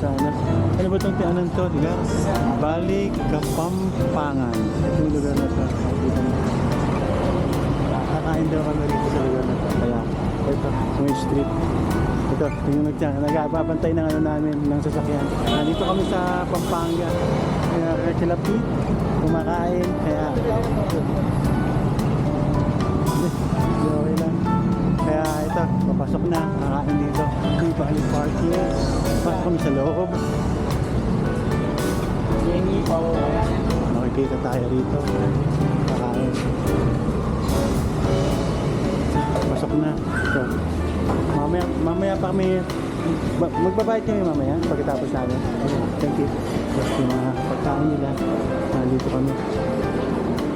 sa ano. Ano ba itong tianan to? Diba? Balik Kapampangan. Yung lugar na to. Kakain daw kami rito sa lugar na to. Kaya, ito, may street. Ito, yung nag-ababantay ng ano namin, ng sasakyan. Nandito kami sa Pampanga. Kaya, kilapit, kumakain. Kaya, okay lang. Kaya ito, papasok na, kakain dito. May balik parking. Pasok kami sa loob. Makikita tayo rito. Kakain. Pasok na. So, mamaya pa kami, magbabayad kami mamaya pagkatapos namin. Okay, thank you. Tapos yung mga pagkain nila, nandito kami.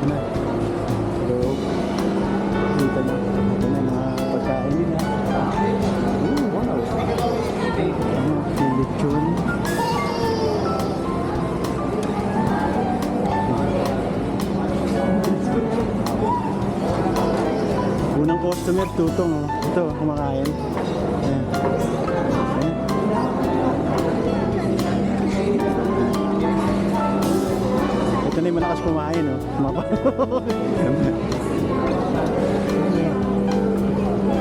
Ano? Hello. Dito na. Ito na mga pagkain nila. Wow. Yung lechon. Unang customer, tutong. Oh. Ito, kumakain. Ayan. Ayan. Ito na yung malakas kumain. Oh.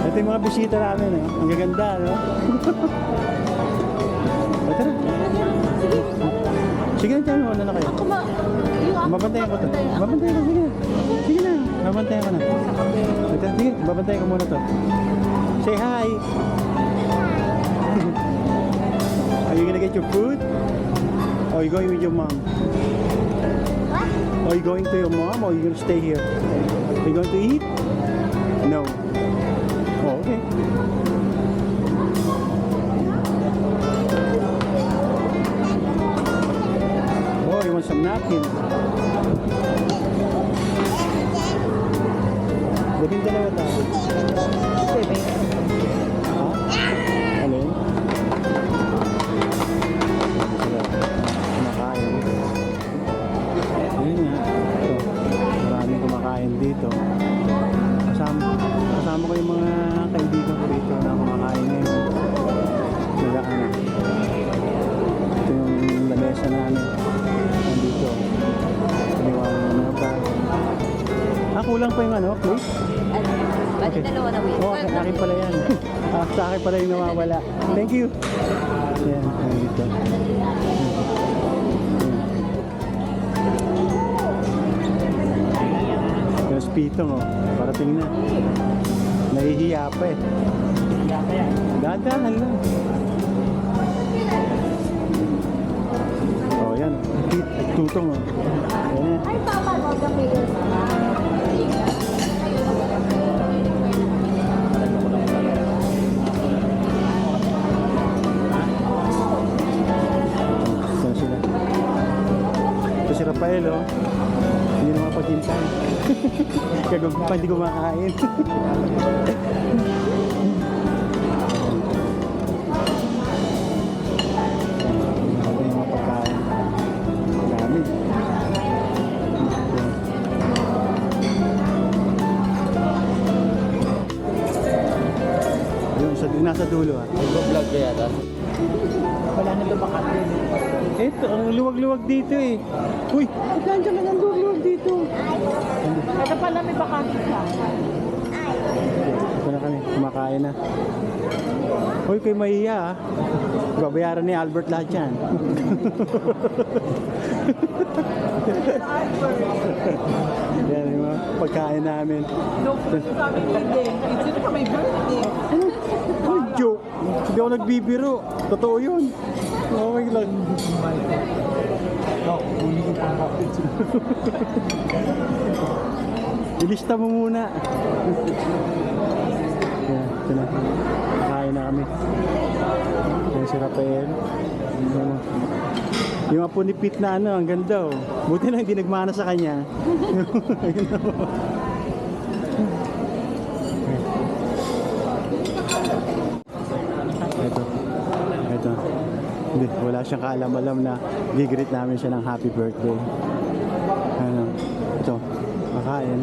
Ito yung mga bisita namin. Oh. Ang gaganda. No? Ito na. Sige na, tayo. Wala na kayo. Mabantayan ko to. Mabantayan ko. Sige. Sige na. Mabantayan ko na. Ito, sige. Babantayan ko muna to. Say hi. Are you gonna get your food? Or are you going with your mom? What? Are you going to your mom or are you gonna stay here? Are you going to eat? No. Oh, okay. Oh, you want some napkins? Labing dalawa tayo. Ha? Ano yun? Sila kumakain. Ayun nga. Ito. Maraming kumakain dito. Kasama ko yung mga kaibigan ko dito na kumakain ngayon. Sila ano. Ito yung lamesa namin. Nandito. Iniwanan na mga bag. Kulang pa yung ano, plate? Bali dalawa na wait. Oo, akin pala yan. Sa akin pala yung nawawala. Thank you. Yan, nandito. Yung spitong, oh. Parating na. Nahihiya pa eh. Dadahan lang. Oh, yan. Tutong, oh. Yan. Ay, papa, huwag ka pigil. Si Rafael, oh, hindi naman paghintay. Kagawin pa, hindi kumakain. Ito yung mga pagkain. Dami. Yung nasa dulo, ah. Nag-vlog kaya ta? Wala na ito baka. Ito, ang luwag-luwag dito eh. Uy, nandiyan ka ng luwag-luwag dito. Ito pala may bakante ka. Ito na kami, kumakain na. Uy, kayo mahiya ah. Babayaran ni Albert lahat yan. Yan yung mga pagkain namin. Sa amin hindi. Sino ka may birthday? Uy, joke. Hindi ako nagbibiro. Totoo yun. Okay lang. Ilista mo muna. Yan, ito na. Kain na kami. Yan si Rafael. Yung apo ni Pete na ano, ang ganda oh. Buti na hindi nagmana sa kanya. Ito. Hindi, wala siyang kaalam-alam na gigreet namin siya ng happy birthday. Ano, ito, makain.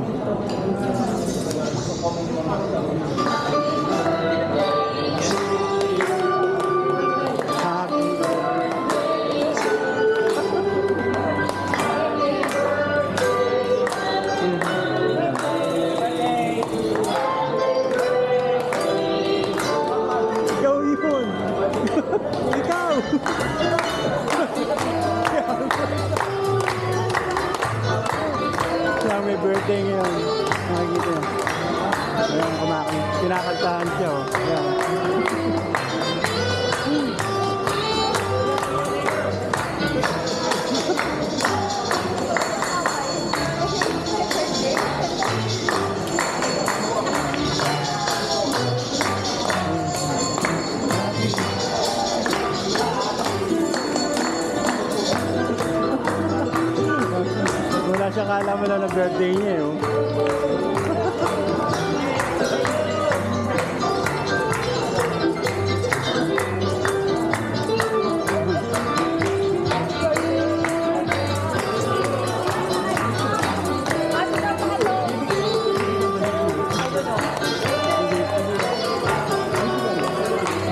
Happy birthday. Kinakantahan siya, oh. Ayan. Wala siya kala mo lang na birthday niya, eh, oh.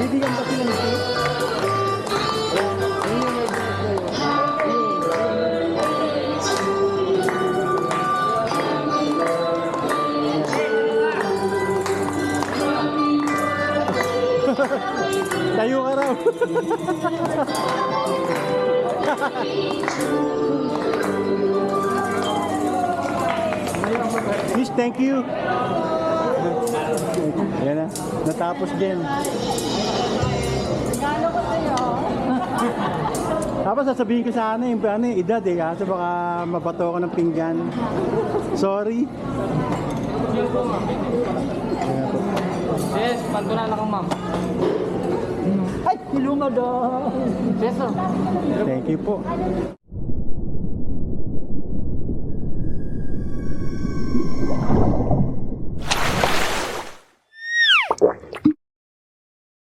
Bibigyan ba sila ng cake? Tayo ka raw. Miss, thank you. Ayan na. Natapos din. Tapos sasabihin ko sa yung edad eh. Kaso baka mabato ko ng pinggan. Sorry. Yes, pantunan na kang ma'am. Ay, iluma daw. Yes, sir. Thank you po.